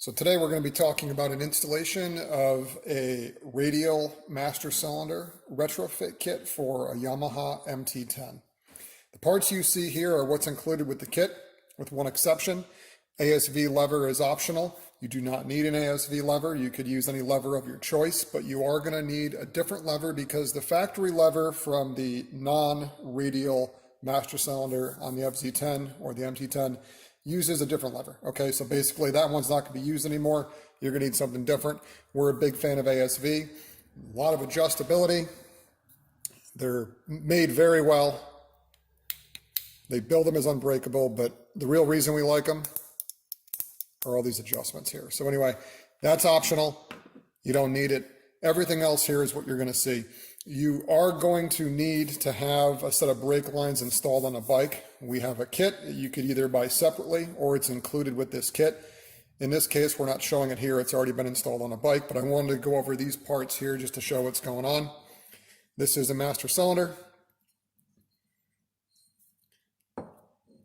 So today we're going to be talking about an installation of a Radial master cylinder retrofit kit for a Yamaha MT-10. The parts you see here are what's included with the kit, with one exception. ASV lever is optional. You do not need an ASV lever. You could use any lever of your choice, but you are going to need a different lever because the factory lever from the non-radial master cylinder on the FZ-10 or the MT-10 uses a different lever. Okay, so basically that one's not going to be used anymore. You're going to need something different. We're a big fan of ASV. A lot of adjustability. They're made very well. They build them as unbreakable, but the real reason we like them are all these adjustments here. So anyway, that's optional. You don't need it. Everything else here is what you're going to see. You are going to need to have a set of brake lines installed on a bike. We have a kit that you could either buy separately or it's included with this kit. In this case, we're not showing it here. It's already been installed on a bike, but I wanted to go over these parts here just to show what's going on. This is a master cylinder,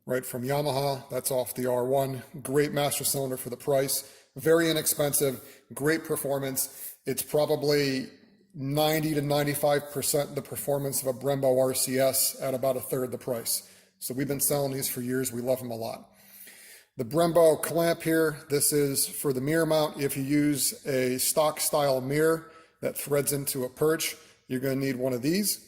right from Yamaha. That's off the R1. Great master cylinder for the price. Very inexpensive, great performance. It's probably 90 to 95% the performance of a Brembo RCS at about a third the price. So we've been selling these for years. We love them a lot. The Brembo clamp here, this is for the mirror mount. If you use a stock style mirror that threads into a perch, you're going to need one of these.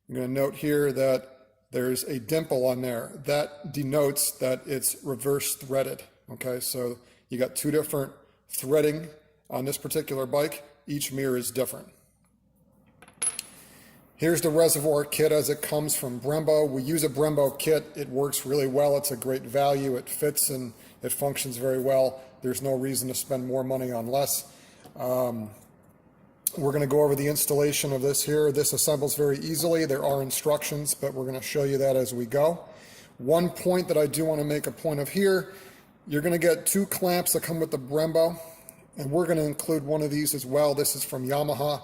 You're going to note here that there's a dimple on there. That denotes that it's reverse threaded. Okay, so you got two different threading on this particular bike. Each mirror is different. Here's the Reservoir kit as it comes from Brembo. We use a Brembo kit. It works really well. It's a great value. It fits and it functions very well. There's no reason to spend more money on less. We're going to go over the installation of this here. This assembles very easily. There are instructions, but we're going to show you that as we go. One point that I do want to make a point of here, you're going to get two clamps that come with the Brembo, and we're going to include one of these as well. This is from Yamaha.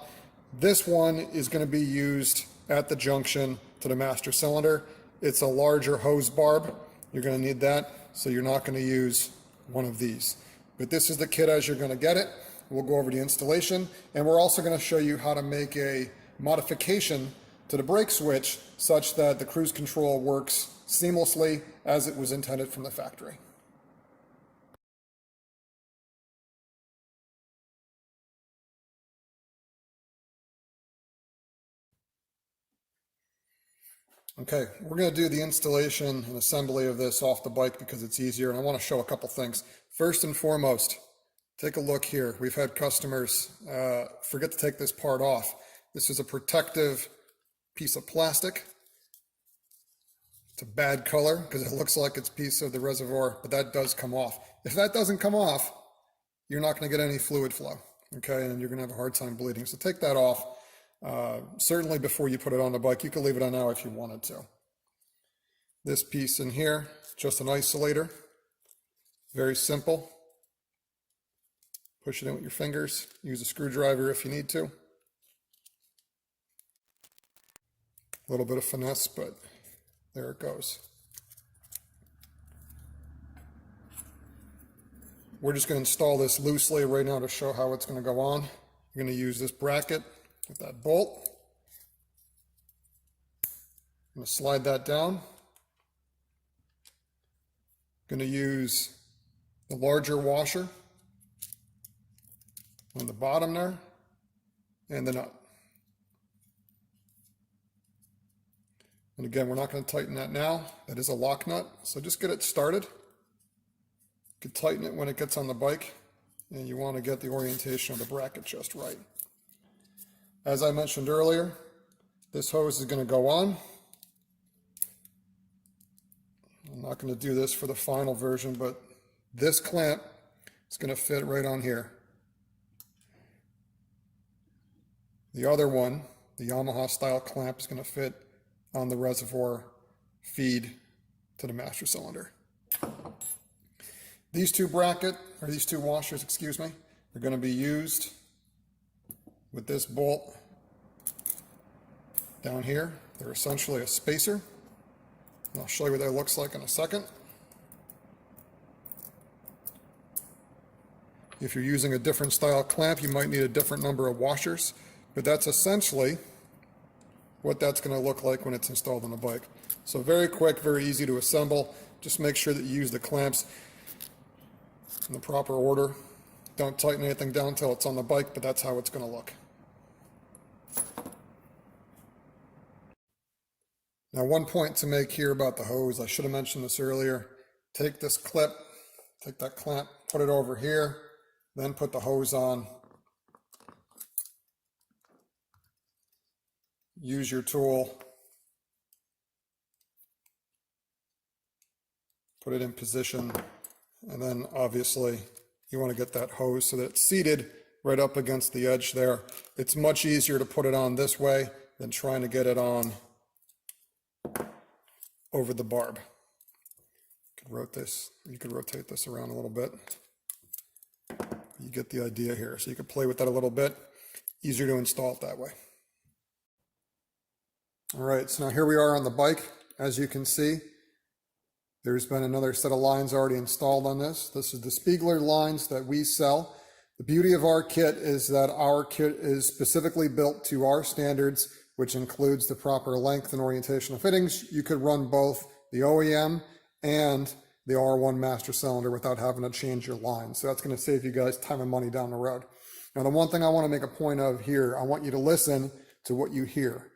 This one is going to be used at the junction to the master cylinder. It's a larger hose barb. You're going to need that, so you're not going to use one of these. But this is the kit as you're going to get it. We'll go over the installation, and we're also going to show you how to make a modification to the brake switch such that the cruise control works seamlessly as it was intended from the factory. Okay, we're going to do the installation and assembly of this off the bike because it's easier, and I want to show a couple things. First and foremost, take a look here. We've had customers forget to take this part off. This is a protective piece of plastic. It's a bad color because it looks like it's a piece of the reservoir, but that does come off. If that doesn't come off, you're not going to get any fluid flow, okay, and you're going to have a hard time bleeding. So take that off. Certainly before you put it on the bike. You can leave it on now if you wanted to. This piece in here, just an isolator. Very simple. Push it in with your fingers. Use a screwdriver if you need to. A little bit of finesse, but there it goes. We're just going to install this loosely right now to show how it's going to go on. You're going to use this bracket with that bolt. I'm going to slide that down. I'm going to use the larger washer on the bottom there and the nut. And again, we're not going to tighten that now. That is a lock nut, so just get it started. You can tighten it when it gets on the bike, and you want to get the orientation of the bracket just right. As I mentioned earlier, this hose is going to go on. I'm not going to do this for the final version, but this clamp is going to fit right on here. The other one, the Yamaha style clamp, is going to fit on the reservoir feed to the master cylinder. These two washers, excuse me, are going to be used with this bolt down here. They're essentially a spacer. And I'll show you what that looks like in a second. If you're using a different style clamp, you might need a different number of washers, but that's essentially what that's going to look like when it's installed on the bike. So very quick, very easy to assemble. Just make sure that you use the clamps in the proper order. Don't tighten anything down until it's on the bike, but that's how it's going to look. Now, one point to make here about the hose, I should have mentioned this earlier. Take this clip, take that clamp, put it over here, then put the hose on. Use your tool. Put it in position, and then obviously you want to get that hose so that it's seated right up against the edge there. It's much easier to put it on this way than trying to get it on over the barb. You could rotate this around a little bit. You get the idea here. So you can play with that a little bit. Easier to install it that way. All right, so now here we are on the bike. As you can see, there's been another set of lines already installed on this. This is the Spiegler lines that we sell. The beauty of our kit is that our kit is specifically built to our standards, which includes the proper length and orientation of fittings. You could run both the OEM and the R1 master cylinder without having to change your line. So that's going to save you guys time and money down the road. Now, the one thing I want to make a point of here, I want you to listen to what you hear.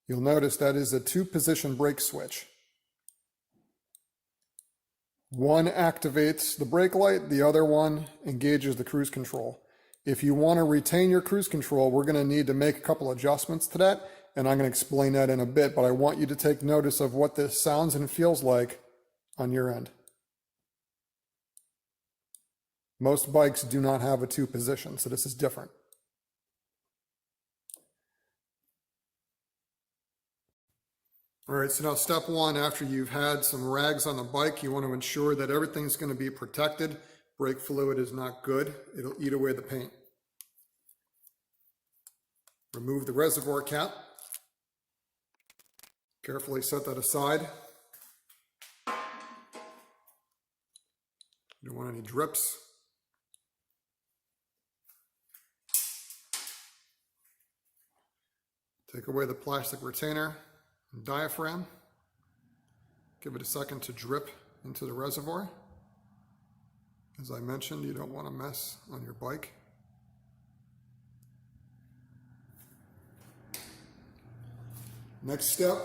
You'll notice that is a 2-position brake switch. One activates the brake light, the other one engages the cruise control. If you want to retain your cruise control, we're going to need to make a couple adjustments to that, and I'm going to explain that in a bit, but I want you to take notice of what this sounds and feels like on your end. Most bikes do not have a 2-position, so this is different. All right, so now step one, after you've had some rags on the bike, you want to ensure that everything's going to be protected. Brake fluid is not good. It'll eat away the paint. Remove the reservoir cap. Carefully set that aside. You don't want any drips. Take away the plastic retainer and diaphragm. Give it a second to drip into the reservoir. As I mentioned, you don't want to mess on your bike. Next step,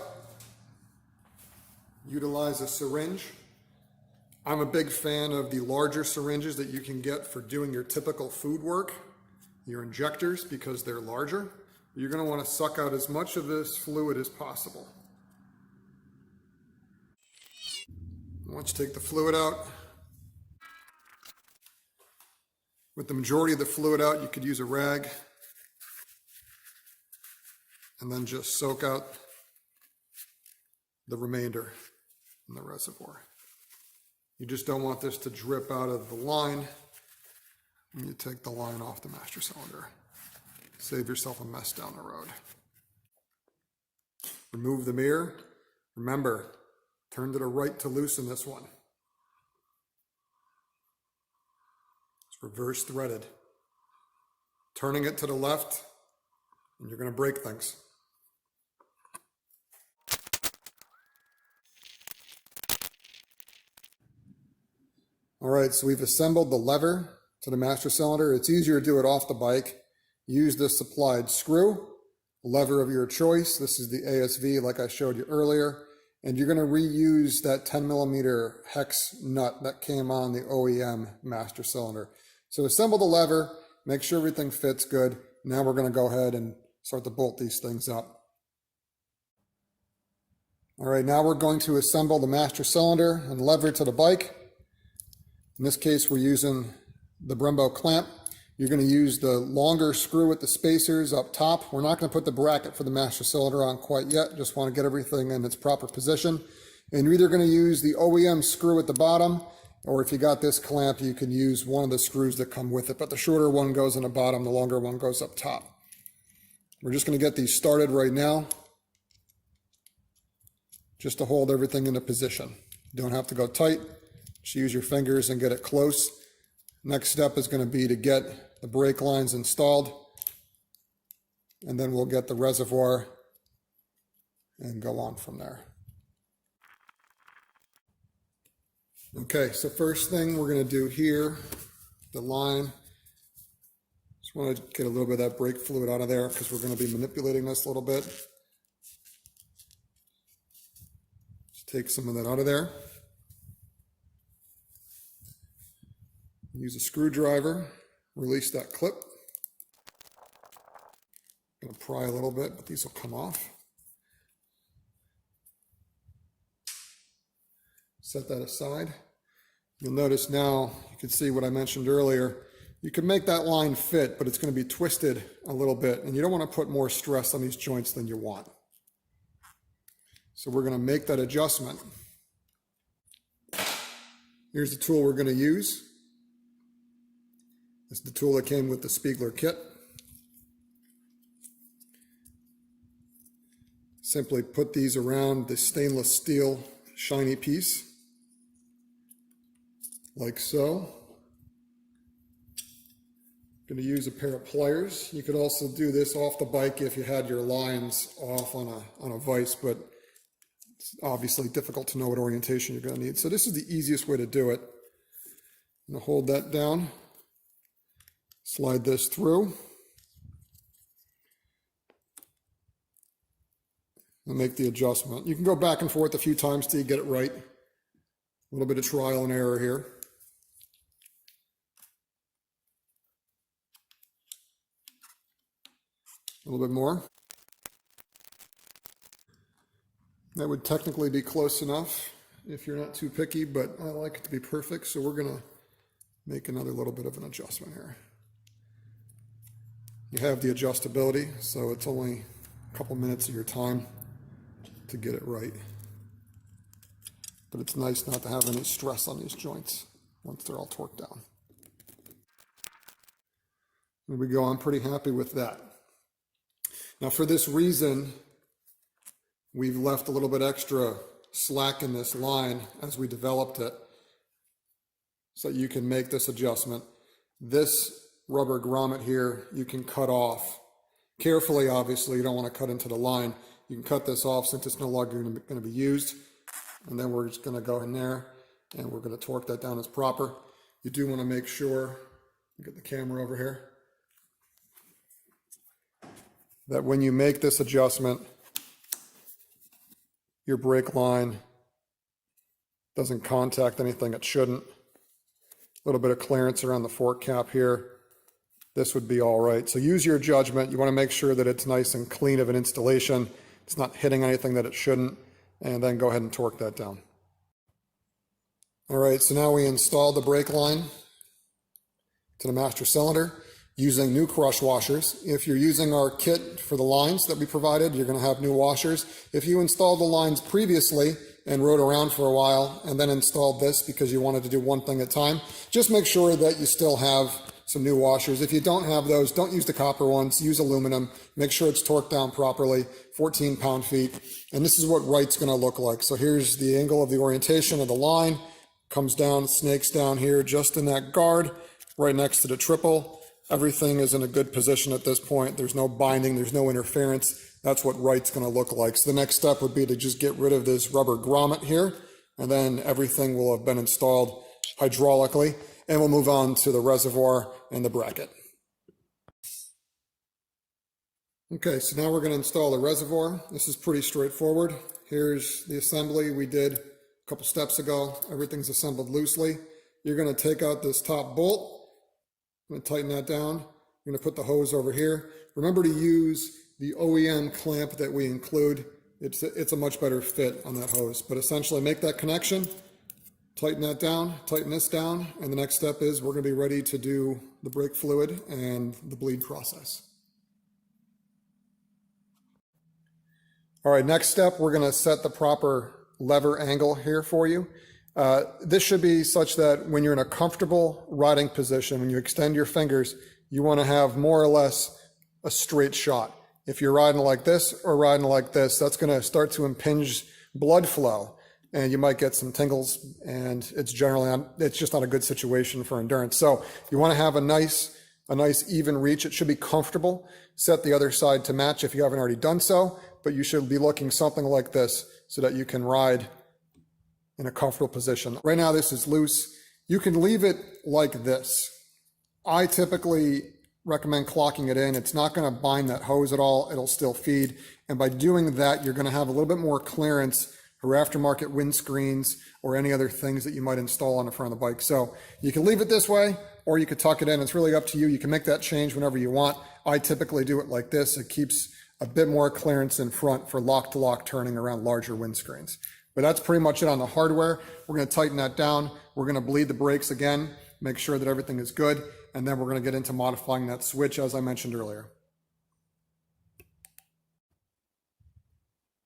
utilize a syringe. I'm a big fan of the larger syringes that you can get for doing your typical food work, your injectors, because they're larger. You're going to want to suck out as much of this fluid as possible. Once you take the fluid out, with the majority of the fluid out, you could use a rag and then just soak out the remainder in the reservoir. You just don't want this to drip out of the line when you take the line off the master cylinder. Save yourself a mess down the road. Remove the mirror. Remember, turn to the right to loosen this one. It's reverse threaded. Turning it to the left, and you're going to break things. All right, so we've assembled the lever to the master cylinder. It's easier to do it off the bike. Use the supplied screw, lever of your choice. This is the ASV like I showed you earlier. And you're going to reuse that 10mm hex nut that came on the OEM master cylinder. So assemble the lever, make sure everything fits good. Now we're going to go ahead and start to bolt these things up. All right, now we're going to assemble the master cylinder and lever to the bike. In this case, we're using the Brembo clamp. You're going to use the longer screw with the spacers up top. We're not going to put the bracket for the master cylinder on quite yet. Just want to get everything in its proper position. And you're either going to use the OEM screw at the bottom, or if you got this clamp, you can use one of the screws that come with it. But the shorter one goes in the bottom, the longer one goes up top. We're just going to get these started right now, just to hold everything into position. You don't have to go tight. Just use your fingers and get it close. Next step is going to be to get the brake lines installed, and then we'll get the reservoir and go on from there. Okay, so first thing we're going to do here, the line, just want to get a little bit of that brake fluid out of there because we're going to be manipulating this a little bit. Just take some of that out of there. Use a screwdriver, release that clip. I'm going to pry a little bit, but these will come off. Set that aside. You'll notice now, you can see what I mentioned earlier, you can make that line fit, but it's going to be twisted a little bit, and you don't want to put more stress on these joints than you want. So we're going to make that adjustment. Here's the tool we're going to use. This is the tool that came with the Spiegler kit. Simply put these around the stainless steel shiny piece, like so. I'm going to use a pair of pliers. You could also do this off the bike if you had your lines off on a vise, but it's obviously difficult to know what orientation you're going to need. So this is the easiest way to do it. I'm going to hold that down. Slide this through and make the adjustment. You can go back and forth a few times till you get it right. A little bit of trial and error here. A little bit more. That would technically be close enough if you're not too picky, but I like it to be perfect, so we're going to make another little bit of an adjustment here. You have the adjustability, so it's only a couple minutes of your time to get it right. But it's nice not to have any stress on these joints once they're all torqued down. There we go, I'm pretty happy with that. Now for this reason, we've left a little bit extra slack in this line as we developed it, so you can make this adjustment. This rubber grommet here you can cut off carefully. Obviously you don't want to cut into the line. You can cut this off since it's no longer going to be used, and then we're just going to go in there and we're going to torque that down as proper. You do want to make sure, get the camera over here, that when you make this adjustment, your brake line doesn't contact anything it shouldn't. A little bit of clearance around the fork cap here. This would be all right. So use your judgment. You want to make sure that it's nice and clean of an installation. It's not hitting anything that it shouldn't, and then go ahead and torque that down. All right, so now we installed the brake line to the master cylinder using new crush washers. If you're using our kit for the lines that we provided, you're going to have new washers. If you installed the lines previously and rode around for a while and then installed this because you wanted to do one thing at a time, just make sure that you still have some new washers. If you don't have those, don't use the copper ones, use aluminum. Make sure it's torqued down properly, 14 pound-feet. And this is what right's going to look like. So here's the angle of the orientation of the line. Comes down, snakes down here just in that guard, right next to the triple. Everything is in a good position at this point. There's no binding, there's no interference. That's what right's going to look like. So the next step would be to just get rid of this rubber grommet here, and then everything will have been installed hydraulically. And we'll move on to the reservoir and the bracket. Okay, so now we're going to install the reservoir. This is pretty straightforward. Here's the assembly we did a couple steps ago. Everything's assembled loosely. You're going to take out this top bolt. I'm going to tighten that down. I'm going to put the hose over here. Remember to use the OEM clamp that we include. It's a much better fit on that hose. But essentially make that connection. Tighten that down, tighten this down, and the next step is we're going to be ready to do the brake fluid and the bleed process. All right, next step, we're going to set the proper lever angle here for you. This should be such that when you're in a comfortable riding position, when you extend your fingers, you want to have more or less a straight shot. If you're riding like this or riding like this, that's going to start to impinge blood flow. and you might get some tingles, and it's just not a good situation for endurance. So you want to have a nice even reach. It should be comfortable. Set the other side to match if you haven't already done so, but you should be looking something like this so that you can ride in a comfortable position. Right now this is loose. You can leave it like this. I typically recommend clocking it in. It's not going to bind that hose at all. It'll still feed. And by doing that, you're going to have a little bit more clearance for aftermarket windscreens or any other things that you might install on the front of the bike. So you can leave it this way, or you could tuck it in. It's really up to you. You can make that change whenever you want. I typically do it like this. It keeps a bit more clearance in front for lock-to-lock turning around larger windscreens. But that's pretty much it on the hardware. We're going to tighten that down. We're going to bleed the brakes again, make sure that everything is good, and then we're going to get into modifying that switch as I mentioned earlier.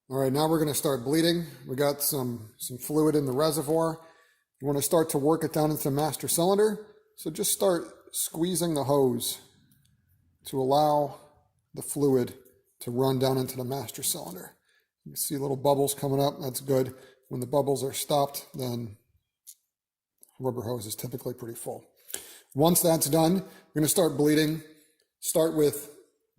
All right, now we're going to start bleeding. We got some fluid in the reservoir. You want to start to work it down into the master cylinder. So just start squeezing the hose to allow the fluid to run down into the master cylinder. You can see little bubbles coming up. That's good. When the bubbles are stopped, then the rubber hose is typically pretty full. Once that's done, we're going to start bleeding. Start with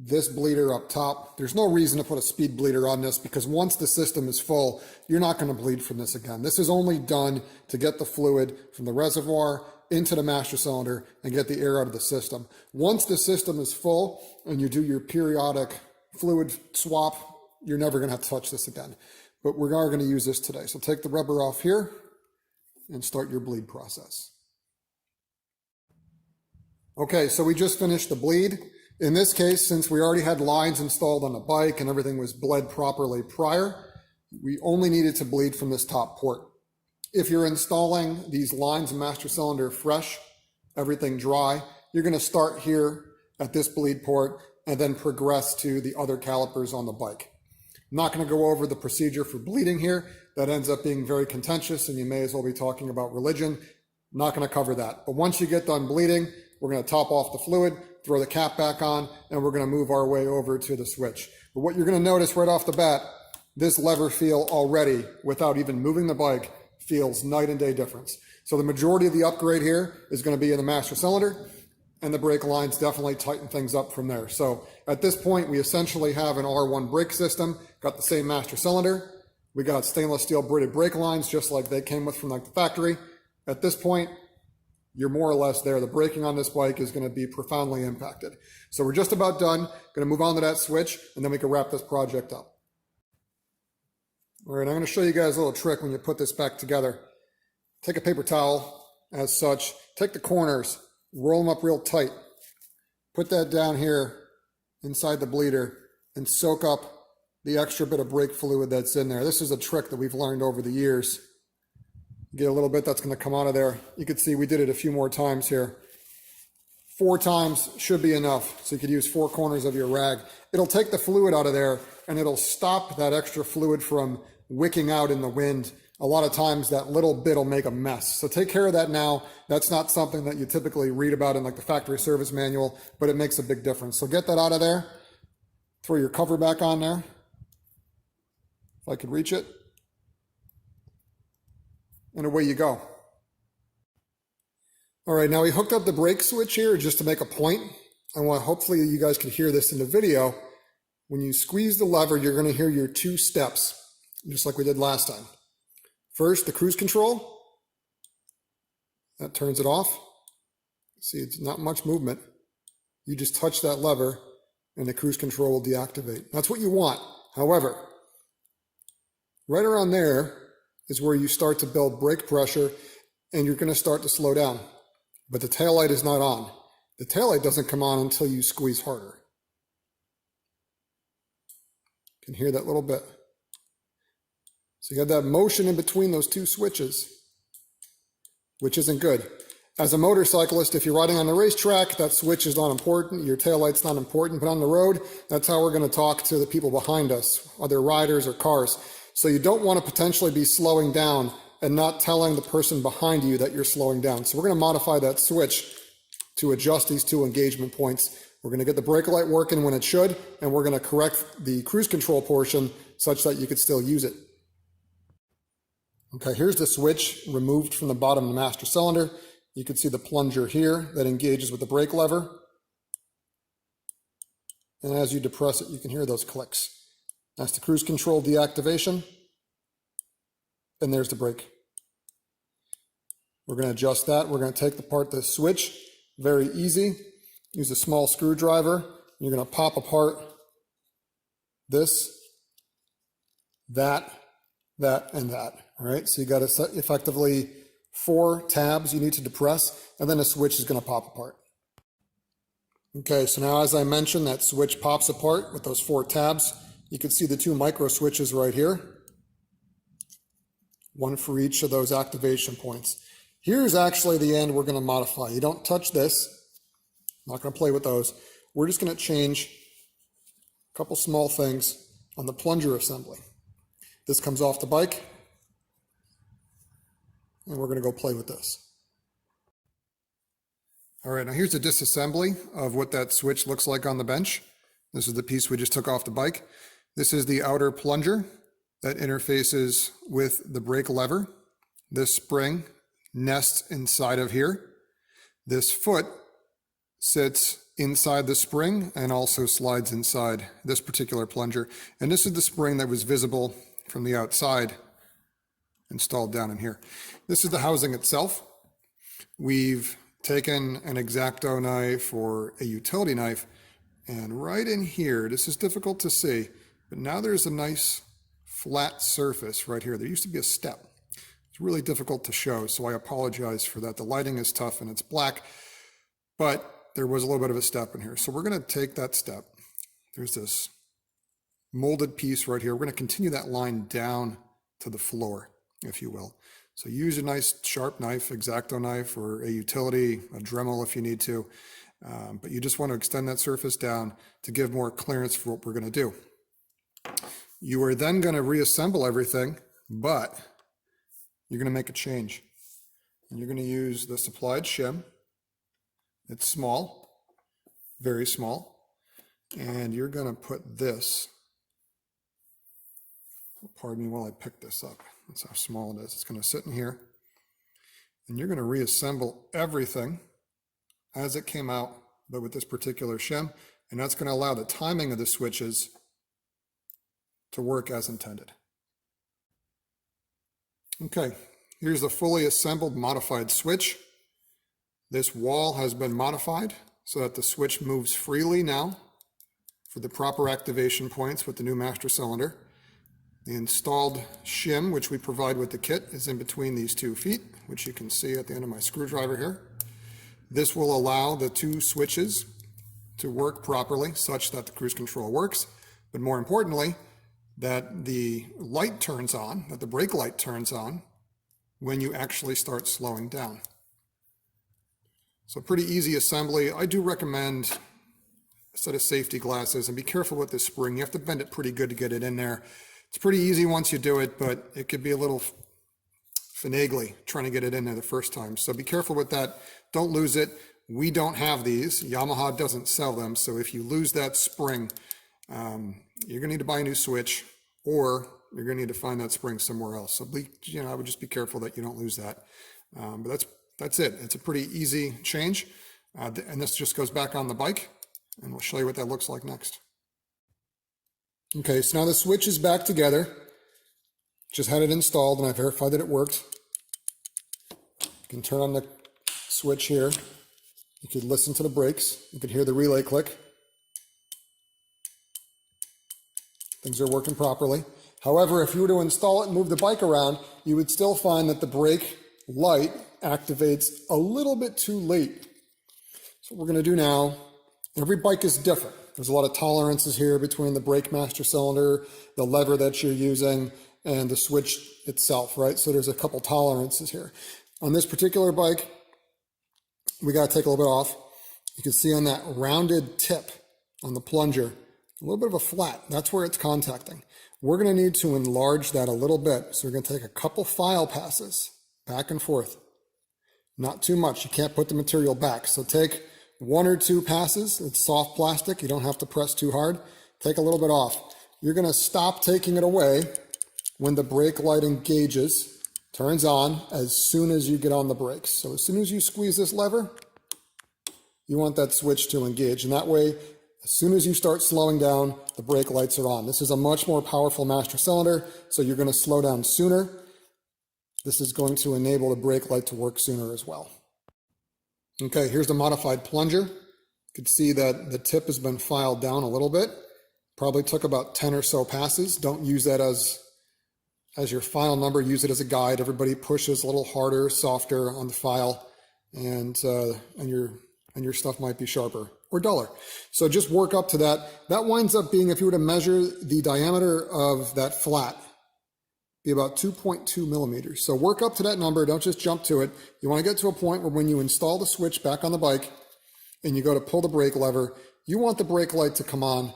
this bleeder up top. There's no reason to put a speed bleeder on this because once the system is full, you're not going to bleed from this again. This is only done to get the fluid from the reservoir into the master cylinder and get the air out of the system. Once the system is full and you do your periodic fluid swap, you're never going to have to touch this again. But we are going to use this today. So take the rubber off here and start your bleed process. Okay, so we just finished the bleed. In this case, since we already had lines installed on the bike and everything was bled properly prior, we only needed to bleed from this top port. If you're installing these lines in master cylinder fresh, everything dry, you're going to start here at this bleed port and then progress to the other calipers on the bike. I'm not going to go over the procedure for bleeding here. That ends up being very contentious and you may as well be talking about religion. I'm not going to cover that. But once you get done bleeding, we're going to top off the fluid, throw the cap back on, and we're going to move our way over to the switch. But what you're going to notice right off the bat, this lever feel already, without even moving the bike, feels night and day difference. So the majority of the upgrade here is going to be in the master cylinder, and the brake lines definitely tighten things up from there. So at this point, we essentially have an R1 brake system, got the same master cylinder. We got stainless steel braided brake lines, just like they came with from like the factory. At this point, you're more or less there. The braking on this bike is going to be profoundly impacted. So we're just about done. Going to move on to that switch, and then we can wrap this project up. All right, I'm going to show you guys a little trick when you put this back together. Take a paper towel, as such. Take the corners, roll them up real tight. Put that down here inside the bleeder, and soak up the extra bit of brake fluid that's in there. This is a trick that we've learned over the years. Get a little bit that's going to come out of there. You can see we did it a few more times here. 4 times should be enough. So you could use 4 corners of your rag. It'll take the fluid out of there and it'll stop that extra fluid from wicking out in the wind. A lot of times that little bit will make a mess. So take care of that now. That's not something that you typically read about in like the factory service manual, but it makes a big difference. So get that out of there. Throw your cover back on there. If I could reach it. And away you go. All right, now we hooked up the brake switch here just to make a point. Hopefully you guys can hear this in the video. When you squeeze the lever, you're going to hear your 2 steps, just like we did last time. First, the cruise control. That turns it off. See, it's not much movement. You just touch that lever and the cruise control will deactivate. That's what you want. However, right around there is where you start to build brake pressure and you're going to start to slow down. But the taillight is not on. The taillight doesn't come on until you squeeze harder. You can hear that little bit. So you have that motion in between those 2 switches, which isn't good. As a motorcyclist, if you're riding on the racetrack, that switch is not important. Your taillight's not important. But on the road, that's how we're going to talk to the people behind us, other riders or cars. So you don't want to potentially be slowing down and not telling the person behind you that you're slowing down. So we're going to modify that switch to adjust these 2 engagement points. We're going to get the brake light working when it should, and we're going to correct the cruise control portion such that you could still use it. Okay, here's the switch removed from the bottom of the master cylinder. You can see the plunger here that engages with the brake lever. And as you depress it, you can hear those clicks. That's the cruise control deactivation. And there's the brake. We're going to adjust that. We're going to take apart the switch. Very easy. Use a small screwdriver. You're going to pop apart this, that, and that. All right, so you got effectively 4 tabs you need to depress, and then the switch is going to pop apart. Okay, so now as I mentioned, that switch pops apart with those 4 tabs. You can see the 2 micro switches right here, one for each of those activation points. Here's actually the end we're going to modify. You don't touch this. I'm not going to play with those. We're just going to change a couple small things on the plunger assembly. This comes off the bike, and we're going to go play with this. All right, now here's a disassembly of what that switch looks like on the bench. This is the piece we just took off the bike. This is the outer plunger that interfaces with the brake lever. This spring nests inside of here. This foot sits inside the spring and also slides inside this particular plunger. And this is the spring that was visible from the outside installed down in here. This is the housing itself. We've taken an X-Acto knife or a utility knife, and right in here, this is difficult to see, but now there's a nice flat surface right here. There used to be a step. It's really difficult to show, so I apologize for that. The lighting is tough and it's black, but there was a little bit of a step in here. So we're going to take that step. There's this molded piece right here. We're going to continue that line down to the floor, if you will. So use a nice sharp knife, X-Acto knife, or a utility, a Dremel if you need to. But you just want to extend that surface down to give more clearance for what we're going to do. You are then going to reassemble everything, but you're going to make a change. And you're going to use the supplied shim. It's small, very small. And you're going to put this, pardon me while I pick this up. That's how small it is. It's going to sit in here. And you're going to reassemble everything as it came out, but with this particular shim. And that's going to allow the timing of the switches to work as intended. Okay, here's the fully assembled modified switch. This wall has been modified so that the switch moves freely now for the proper activation points with the new master cylinder. The installed shim, which we provide with the kit, is in between these 2 feet, which you can see at the end of my screwdriver here. This will allow the 2 switches to work properly such that the cruise control works, but more importantly, that the light turns on, that the brake light turns on when you actually start slowing down. So pretty easy assembly. I do recommend a set of safety glasses, and be careful with this spring. You have to bend it pretty good to get it in there. It's pretty easy once you do it, but it could be a little finagly trying to get it in there the first time. So be careful with that. Don't lose it. We don't have these. Yamaha doesn't sell them. So if you lose that spring, you're going to need to buy a new switch, or you're going to need to find that spring somewhere else. So I would just be careful that you don't lose that. But that's it. It's a pretty easy change. And this just goes back on the bike, and we'll show you what that looks like next. Okay, so now the switch is back together. Just had it installed and I verified that it worked. You can turn on the switch here. You could listen to the brakes. You could hear the relay click. Things are working properly. However, if you were to install it and move the bike around, you would still find that the brake light activates a little bit too late. So what we're going to do now, every bike is different. There's a lot of tolerances here between the brake master cylinder, the lever that you're using, and the switch itself, right? So there's a couple tolerances here. On this particular bike, we got to take a little bit off. You can see on that rounded tip on the plunger, a little bit of a flat. That's where it's contacting. We're going to need to enlarge that a little bit. So we're going to take a couple file passes back and forth. Not too much. You can't put the material back. So take 1 or 2 passes. It's soft plastic. You don't have to press too hard. Take a little bit off. You're going to stop taking it away when the brake light engages, turns on as soon as you get on the brakes. So as soon as you squeeze this lever, you want that switch to engage. And that way, as soon as you start slowing down, the brake lights are on. This is a much more powerful master cylinder, so you're going to slow down sooner. This is going to enable the brake light to work sooner as well. Okay, here's the modified plunger. You can see that the tip has been filed down a little bit. Probably took about 10 or so passes. Don't use that as your file number. Use it as a guide. Everybody pushes a little harder, softer on the file, and your stuff might be sharper or duller. So just work up to that. That winds up being, if you were to measure the diameter of that flat, be about 2.2 millimeters. So work up to that number. Don't just jump to it. You want to get to a point where when you install the switch back on the bike and you go to pull the brake lever, you want the brake light to come on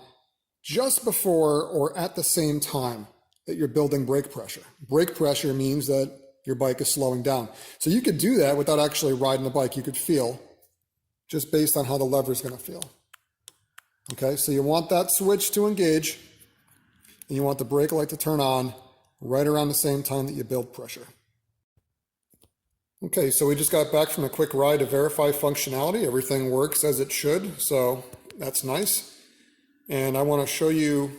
just before or at the same time that you're building brake pressure. Brake pressure means that your bike is slowing down. So you could do that without actually riding the bike. You could feel just based on how the lever is going to feel. Okay, so you want that switch to engage and you want the brake light to turn on right around the same time that you build pressure. Okay, so we just got back from a quick ride to verify functionality. Everything works as it should, so that's nice. And I want to show you,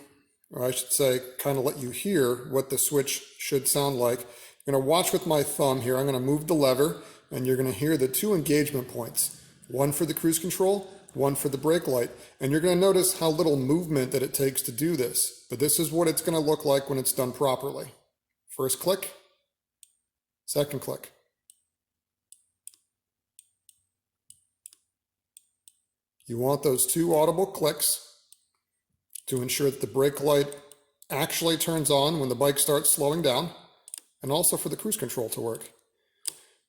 or I should say, kind of let you hear what the switch should sound like. I'm going to watch with my thumb here. I'm going to move the lever, and you're going to hear the two engagement points. One for the cruise control, one for the brake light. And you're going to notice how little movement that it takes to do this. But this is what it's going to look like when it's done properly. First click, second click. You want those two audible clicks to ensure that the brake light actually turns on when the bike starts slowing down, and also for the cruise control to work.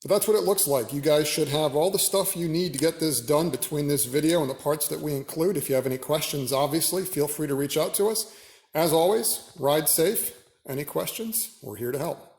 But that's what it looks like. You guys should have all the stuff you need to get this done between this video and the parts that we include. If you have any questions, obviously, feel free to reach out to us. As always, ride safe. Any questions? We're here to help.